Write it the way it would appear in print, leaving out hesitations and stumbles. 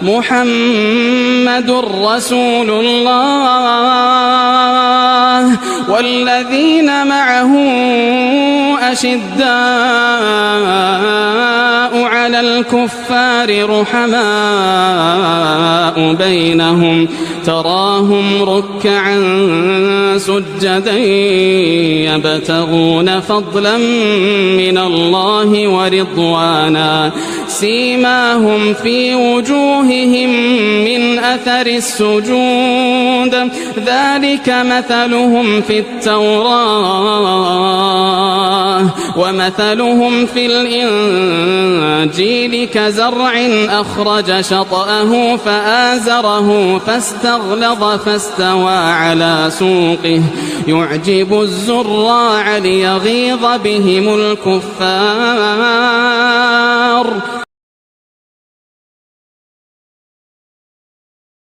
محمد رسول الله والذين معه أشداء على الكفار رحماء بينهم تراهم ركعا سجدا يبتغون فضلا من الله ورضوانا سيماهم في وجوههم من أثر السجود ذلك مثلهم في التوراة ومثلهم في الإنجيل كزرع أخرج شطأه فآزره فاستغلظ فاستوى على سوقه يعجب الزراع ليغيظ بهم الكفار